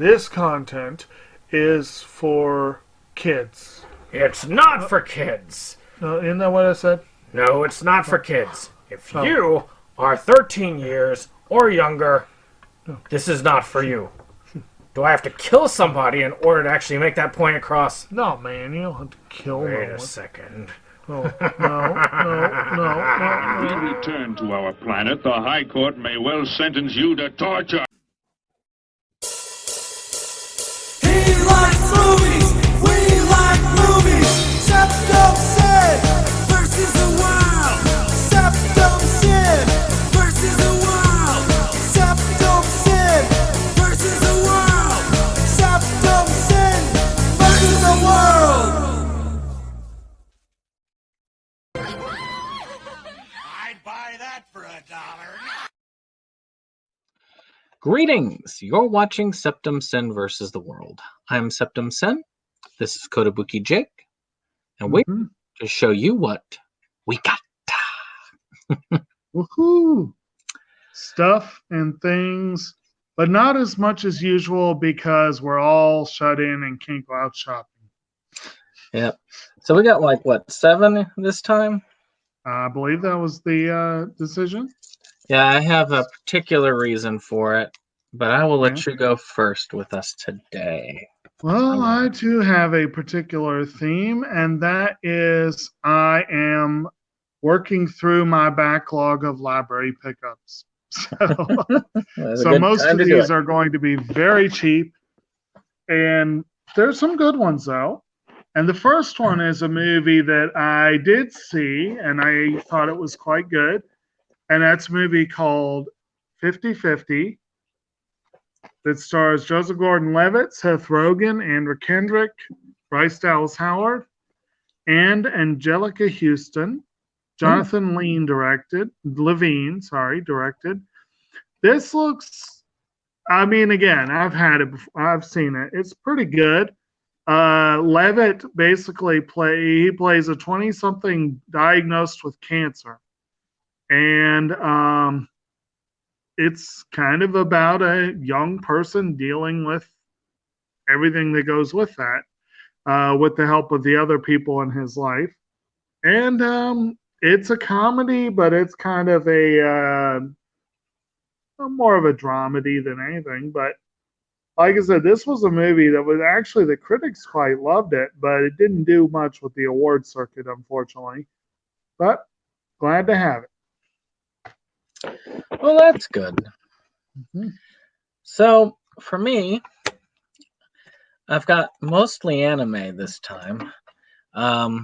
this content is for kids. It's not for kids. Isn't that what I said? No, it's not for kids. If you are 13 years or younger, this is not for you. Do I have to kill somebody in order to actually make that point across? No, man, you don't have to kill Wait no a one. second. No. When we return to our planet, the High Court may well sentence you to torture. He likes movies, we like movies. SeptumSin versus the world. SeptumSin versus the world. SeptumSin versus the world. SeptumSin versus the world. I'd buy that for $1. Greetings! You're watching SeptumSin versus the World. I'm SeptumSin. This is Kotobuki Jake. And we're to show you what we got. Woohoo! Stuff and things, but not as much as usual because we're all shut in and can't go out shopping. Yep. So we got like, what, 7 this time? I believe that was the decision. Yeah, I have a particular reason for it, but I will let you go first with us today. Well, I too have a particular theme, and that is I am working through my backlog of library pickups. So most of these are going to be very cheap, and there's some good ones though. And the first one is a movie that I did see, and I thought it was quite good. And that's a movie called 50-50 that stars Joseph Gordon-Levitt, Seth Rogen, Andrew Kendrick, Bryce Dallas Howard, and Angelica Houston. Jonathan Levine directed. This looks, I mean, again, I've had it before, I've seen it. It's pretty good. Levitt basically plays a 20-something diagnosed with cancer. And it's kind of about a young person dealing with everything that goes with that, with the help of the other people in his life. And it's a comedy, but it's kind of a more of a dramedy than anything. But like I said, this was a movie that was actually, the critics quite loved it, but it didn't do much with the award circuit, unfortunately. But glad to have it. Well, that's good. So, for me, I've got mostly anime this time. But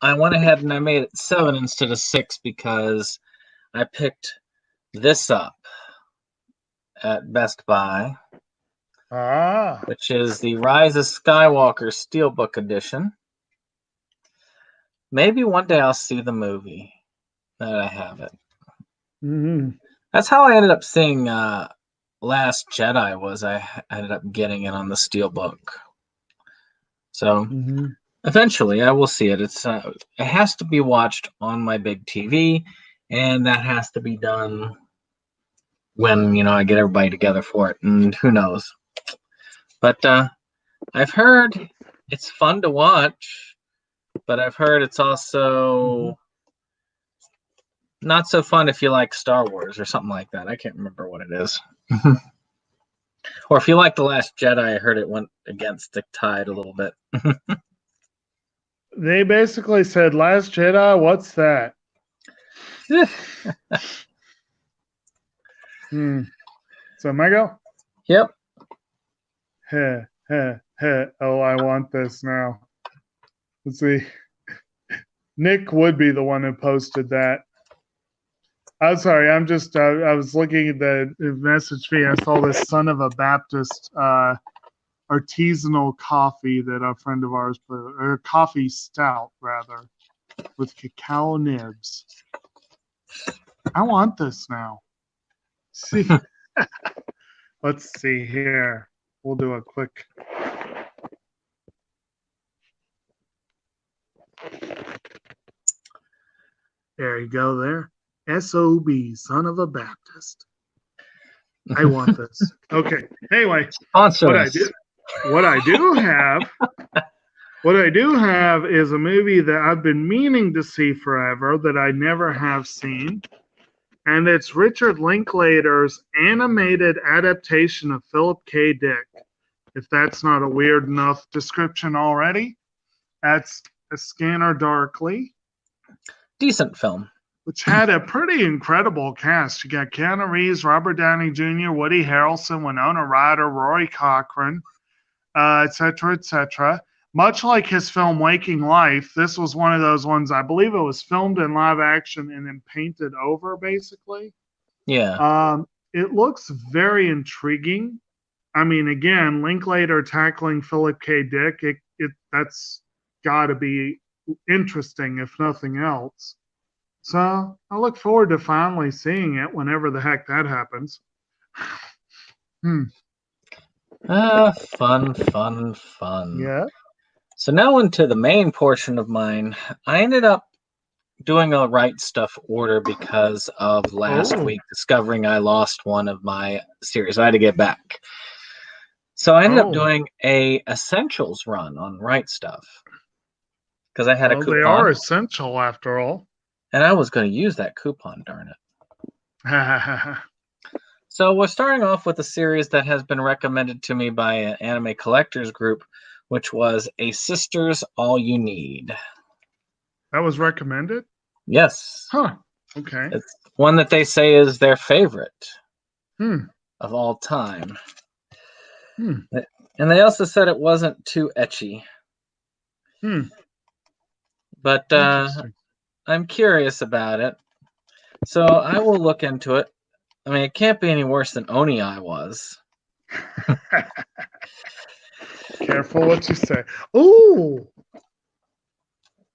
I went ahead and I made it 7 instead of 6 because I picked this up at Best Buy, which is the Rise of Skywalker Steelbook Edition. Maybe one day I'll see the movie that I have it. That's how I ended up seeing Last Jedi. Was I ended up getting it on the Steelbook. So eventually I will see it. It has to be watched on my big TV, and that has to be done when I get everybody together for it. And who knows? But I've heard it's fun to watch, but I've heard it's also not so fun if you like Star Wars or something like that. I can't remember what it is. Or if you like The Last Jedi, I heard it went against the tide a little bit. They basically said, Last Jedi, what's that? So, Mego? Yep. Oh, I want this now. Let's see. Nick would be the one who posted that. I'm sorry. I'm just, I was looking at the message feed. I saw this Son of a Baptist artisanal coffee that a friend of ours put, or coffee stout, rather, with cacao nibs. I want this now. See, let's see here. We'll do a quick. There you go there. SOB, Son of a Baptist. I want this. Okay. Anyway, Sponsor what us. what I do have, what I do have is a movie that I've been meaning to see forever that I never have seen, and it's Richard Linklater's animated adaptation of Philip K. Dick. If that's not a weird enough description already, that's A Scanner Darkly, Decent film. which had a pretty incredible cast. You got Keanu Reeves, Robert Downey Jr., Woody Harrelson, Winona Ryder, Rory Cochrane, etc., etc. Much like his film Waking Life, this was one of those ones, I believe it was filmed in live action and then painted over, basically. Yeah. It looks very intriguing. I mean, again, Linklater tackling Philip K. Dick, that's got to be interesting, if nothing else. So I look forward to finally seeing it whenever the heck that happens. Fun. Yeah. So now into the main portion of mine. I ended up doing a Right Stuff order because of last week discovering I lost one of my series. I had to get back. So I ended up doing a Essentials run on Right Stuff because I had a Well, coupon. they are essential after all. And I was going to use that coupon, darn it. So we're starting off with a series that has been recommended to me by an anime collectors group, which was A Sister's All You Need. That was recommended? Yes. Huh. Okay. It's one that they say is their favorite of all time. And they also said it wasn't too ecchi. But I'm curious about it. So I will look into it. I mean, it can't be any worse than Oni was. Careful what you say. Ooh!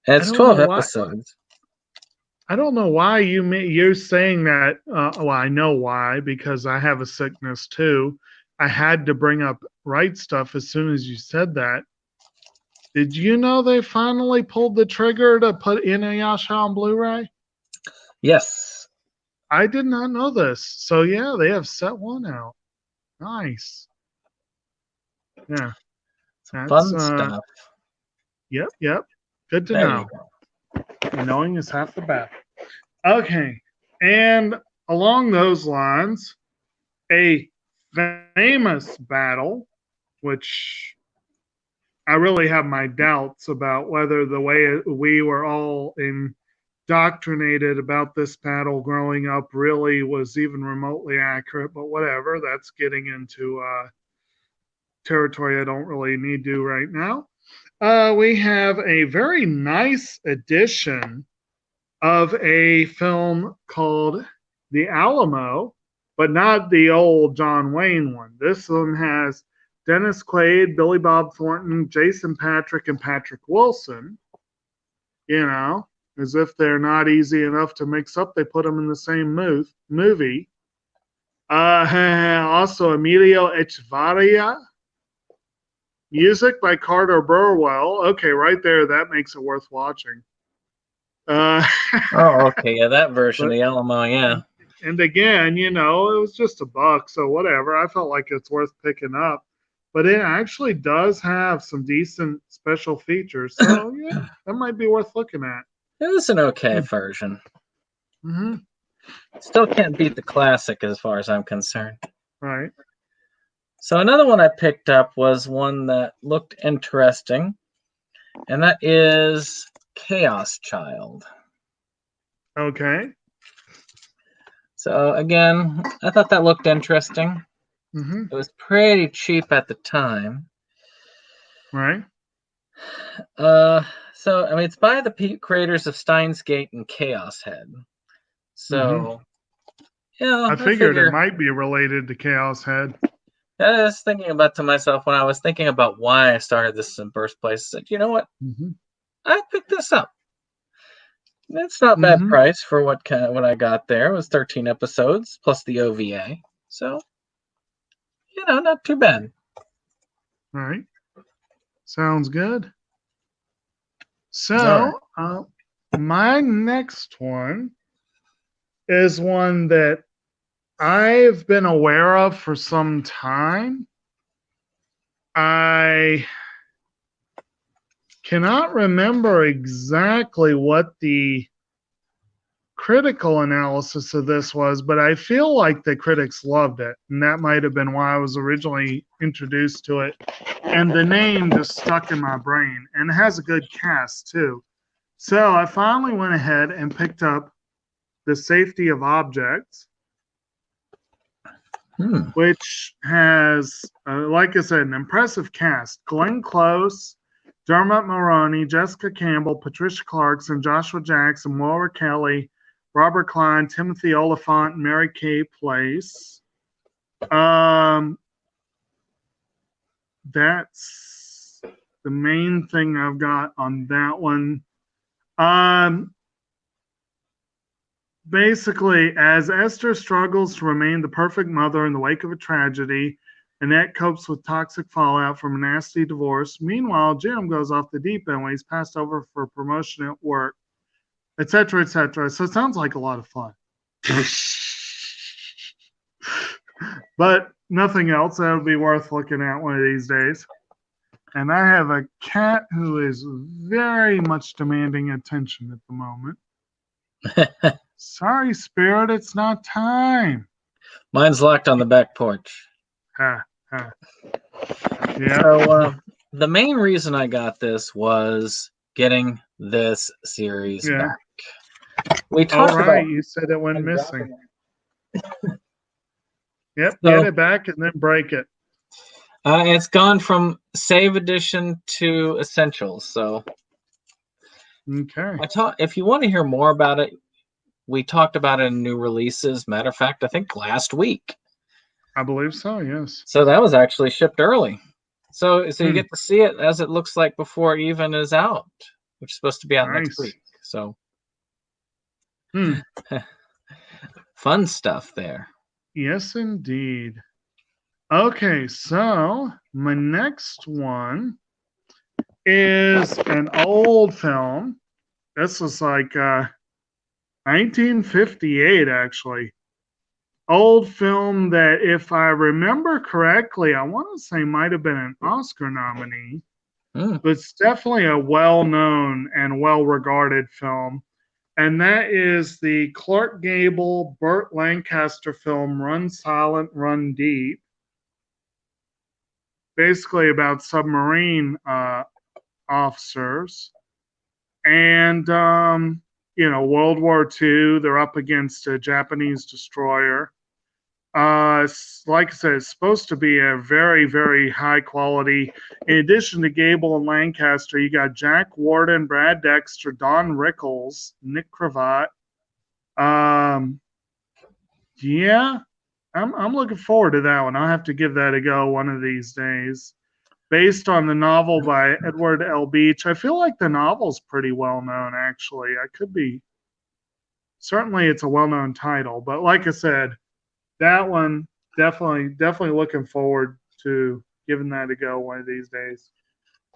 It's 12 episodes. I don't know why you're saying that. Well, I know why, because I have a sickness too. I had to bring up Right Stuff as soon as you said that. Did you know they finally pulled the trigger to put Inuyasha on Blu-ray? Yes. I did not know this. So yeah, they have set one out. Nice. Yeah. That's fun stuff. Yep. Good to know. Knowing is half the battle. Okay. And along those lines, a famous battle, which I really have my doubts about whether the way we were all indoctrinated about this battle growing up really was even remotely accurate, but whatever. That's getting into territory I don't really need to right now. We have a very nice edition of a film called The Alamo, but not the old John Wayne one. This one has Dennis Quaid, Billy Bob Thornton, Jason Patric, and Patrick Wilson. You know, as if they're not easy enough to mix up, they put them in the same movie. Also, Emilio Echevarria. Music by Carter Burwell. Okay, right there, that makes it worth watching. Oh, okay, yeah, that version of the Alamo, yeah. And again, you know, it was just $1, so whatever. I felt like it's worth picking up, but it actually does have some decent special features, so yeah, that might be worth looking at. It was an okay version. Still can't beat the classic as far as I'm concerned. Right. So another one I picked up was one that looked interesting, and that is Kaos Child. Okay. So again, I thought that looked interesting. It was pretty cheap at the time. Right. So I mean, it's by the creators of Steins Gate and Chaos Head. So, I figured it might be related to Chaos Head. I was thinking about to myself when I was thinking about why I started this in the first place. I said, you know what? I picked this up. It's not bad price for what I got there. It was 13 episodes plus the OVA. So, you know, not too bad. All right. Sounds good. So, my next one is one that I've been aware of for some time. I cannot remember exactly what the critical analysis of this was, but I feel like the critics loved it, and that might have been why I was originally introduced to it. And the name just stuck in my brain, and it has a good cast too. So I finally went ahead and picked up The Safety of Objects, which has, like I said, an impressive cast. Glenn Close, Dermot Mulroney, Jessica Campbell, Patricia Clarkson, Joshua Jackson, Moira Kelly, Robert Klein, Timothy Oliphant, and Mary Kay Place. That's the main thing I've got on that one. Basically, as Esther struggles to remain the perfect mother in the wake of a tragedy, Annette copes with toxic fallout from a nasty divorce. Meanwhile, Jim goes off the deep end when he's passed over for promotion at work, etc., etc. So it sounds like a lot of fun. But nothing else that would be worth looking at one of these days. And I have a cat who is very much demanding attention at the moment. Sorry, Spirit, it's not time. Mine's locked on the back porch. Ha, ha. Yeah. So the main reason I got this was getting this series back. We talked about. You said it went missing. Yep, So, get it back and then break it. It's gone from Save Edition to Essentials. So, okay. If you want to hear more about it, we talked about it in new releases. Matter of fact, I think last week. I believe so, yes. So that was actually shipped early. So you get to see it as it looks like before it even is out, which is supposed to be out next week. So fun stuff there. Yes, indeed. Okay, so my next one is an old film. This was like 1958, actually. Old film that, if I remember correctly, I want to say might have been an Oscar nominee. But it's definitely a well-known and well-regarded film. And that is the Clark Gable, Burt Lancaster film, Run Silent, Run Deep. Basically about submarine officers. And, World War II, they're up against a Japanese destroyer. Like I said, it's supposed to be a very, very high quality. In addition to Gable and Lancaster, you got Jack Warden, Brad Dexter, Don Rickles, Nick Cravat. Yeah, I'm looking forward to that one. I'll have to give that a go one of these days. Based on the novel by Edward L. Beach. I feel like the novel's pretty well known, actually. I could be. Certainly, it's a well known title, but like I said, that one definitely looking forward to giving that a go one of these days.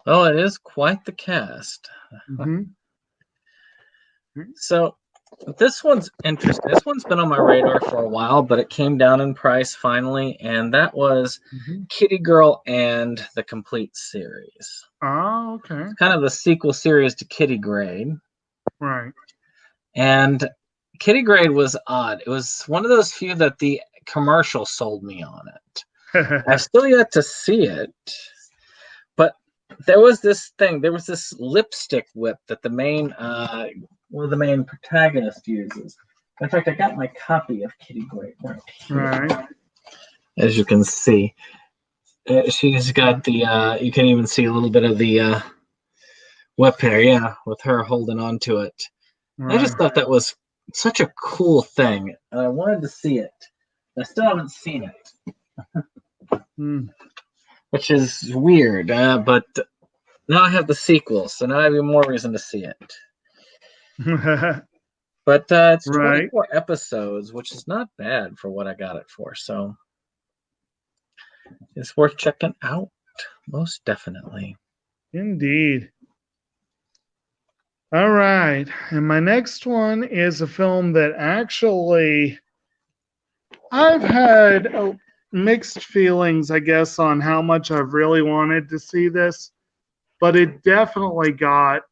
Oh, it is quite the cast. So this one's interesting. This one's been on my radar for a while, but it came down in price finally, and that was Kitty Girl and the Complete Series. Oh, okay. It's kind of the sequel series to Kitty Grade. Right. And Kitty Grade was odd. It was one of those few that the commercial sold me on it. I've still yet to see it, but there was this lipstick whip that the main one of the main protagonists uses. In fact, I got my copy of Kitty Grade right here. Right. As you can see, she's got the you can even see a little bit of the whip here, with her holding on to it. Right. I just thought that was such a cool thing. I wanted to see it. I still haven't seen it, which is weird. But now I have the sequel, so now I have even more reason to see it. But it's 24 episodes, which is not bad for what I got it for. So it's worth checking out, most definitely. Indeed. All right. And my next one is a film that actually I've had mixed feelings, I guess, on how much I've really wanted to see this, but it definitely got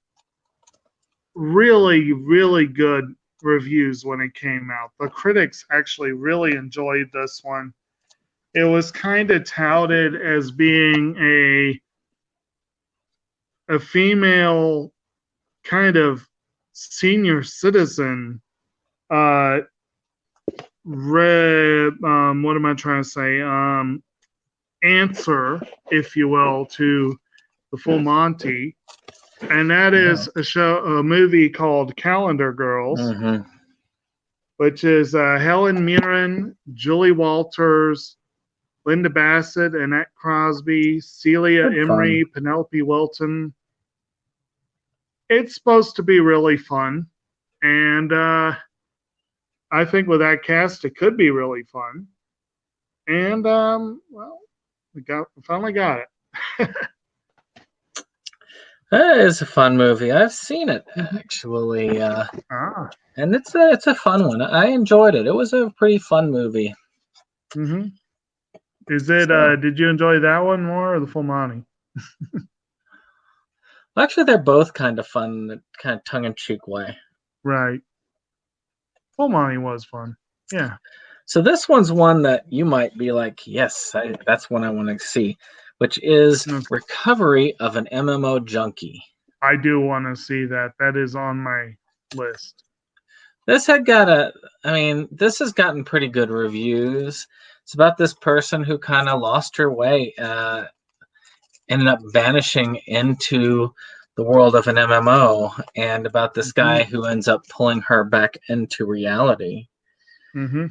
really, really good reviews when it came out. The critics actually really enjoyed this one. It was kind of touted as being a female kind of senior citizen uh what am I trying to say? Answer, if you will, to the Full Monty. And that is a movie called Calendar Girls, Mm-hmm. which is Helen Mirren, Julie Walters, Linda Bassett, Annette Crosby, Celia Good Emery, fun. Penelope Wilton. It's supposed to be really fun. And I think with that cast, it could be really fun. And, well, we finally got it. That is a fun movie. I've seen it actually, and it's a fun one. I enjoyed it. It was a pretty fun movie. Mm-hmm. Is it? So, Did you enjoy that one more or the Full Monty? actually, they're both kind of fun, kind of tongue-in-cheek way. Right. Full Monty was fun. Yeah. So this one's one that you might be like, yes, that's one I want to see, which is Recovery of an Mmo Junkie. I do want to see that. That is on my list. This has gotten pretty good reviews. It's about this person who kind of lost her way, ended up vanishing into the world of an MMO, and about this guy who ends up pulling her back into reality. Mm-hmm.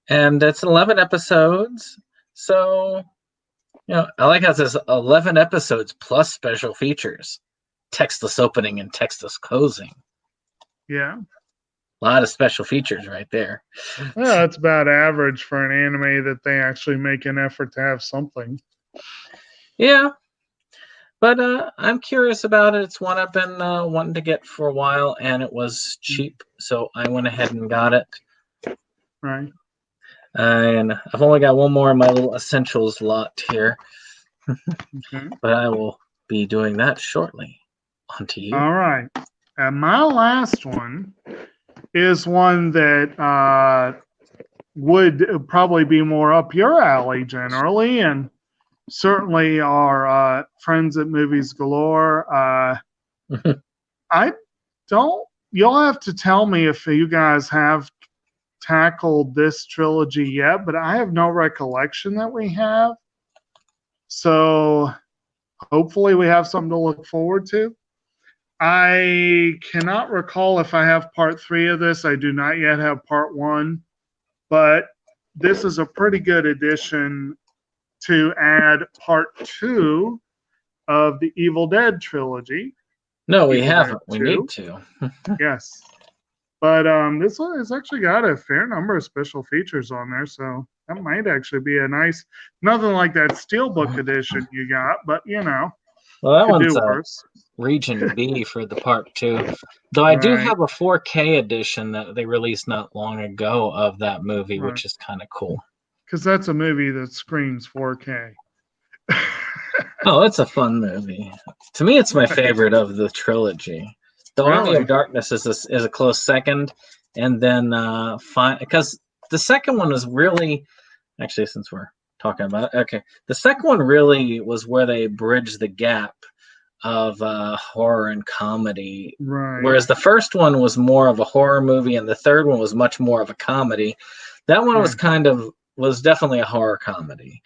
And it's 11 episodes. So, I like how it says 11 episodes plus special features. Textless opening and textless closing. Yeah. A lot of special features right there. Yeah, that's about average for an anime that they actually make an effort to have something. Yeah. But I'm curious about it. It's one I've been wanting to get for a while, and it was cheap. So I went ahead and got it. Right. And I've only got one more in my little essentials lot here. Okay. But I will be doing that shortly. On to you. All right. And my last one is one that would probably be more up your alley generally, and certainly our friends at Movies Galore. I don't. You'll have to tell me if you guys have tackled this trilogy yet, but I have no recollection that we have. So hopefully we have something to look forward to. I cannot recall if I have part 3 of this. I do not yet have part 1, but this is a pretty good addition to add part 2 of the Evil Dead trilogy. No, we Evil haven't. Dead We 2. need to. Yes. But this one has actually got a fair number of special features on there, so that might actually be a nice, nothing like that Steelbook edition you got, but Well, that could one's do worse. Region B for the part 2. Though I do have a 4K edition that they released not long ago of that movie, which is kind of cool. Because that's a movie that screams 4K. Oh, it's a fun movie. To me, it's my favorite of the trilogy. The Army of Darkness is a close second, and then because the second one was really, actually, since we're talking about it, okay, the second one really was where they bridged the gap of horror and comedy, whereas the first one was more of a horror movie, and the third one was much more of a comedy. That one was definitely a horror comedy.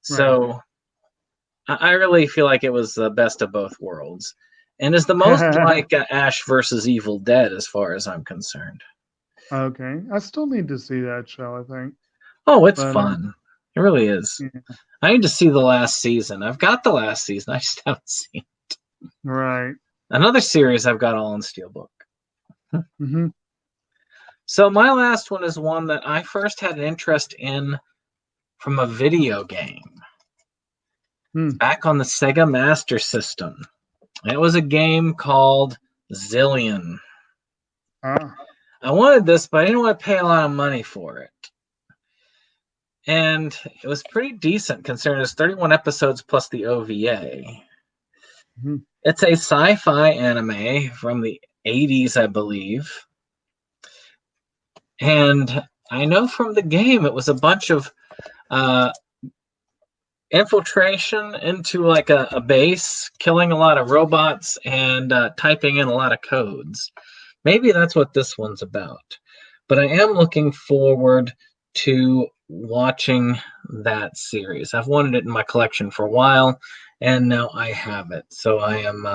So I really feel like it was the best of both worlds. And is the most like Ash versus Evil Dead as far as I'm concerned. Okay. I still need to see that show, I think. Oh, it's fun. It really is. Yeah. I need to see the last season. I've got the last season. I just haven't seen it. Right. Another series I've got all in Steelbook. So my last one is one that I first had an interest in from a video game. Back on the Sega Master System. It was a game called Zillion. I wanted this, but I didn't want to pay a lot of money for it. and it was pretty decent considering it's 31 episodes plus the OVA. Mhm. It's a sci-fi anime from the 80s, I believe. And I know from the game it was a bunch of infiltration into like a base, killing a lot of robots and typing in a lot of codes. Maybe that's what this one's about. But I am looking forward to watching that series. I've wanted it in my collection for a while, and now I have it. So I am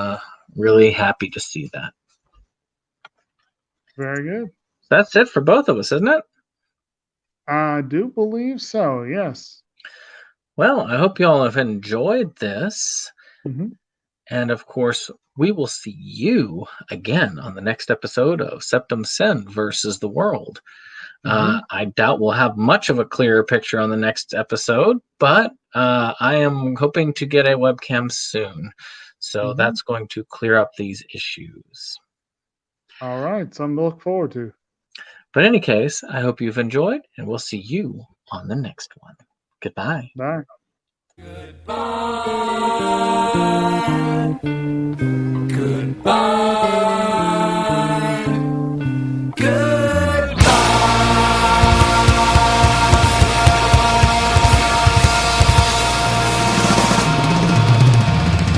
really happy to see that. Very good. That's it for both of us, isn't it? I do believe so, yes. Well, I hope you all have enjoyed this. Hmm. And of course, we will see you again on the next episode of SeptumSin versus the World. I doubt we'll have much of a clearer picture on the next episode, but I am hoping to get a webcam soon. So that's going to clear up these issues. All right, something to look forward to. But in any case, I hope you've enjoyed, and we'll see you on the next one. Goodbye. Bye. Goodbye.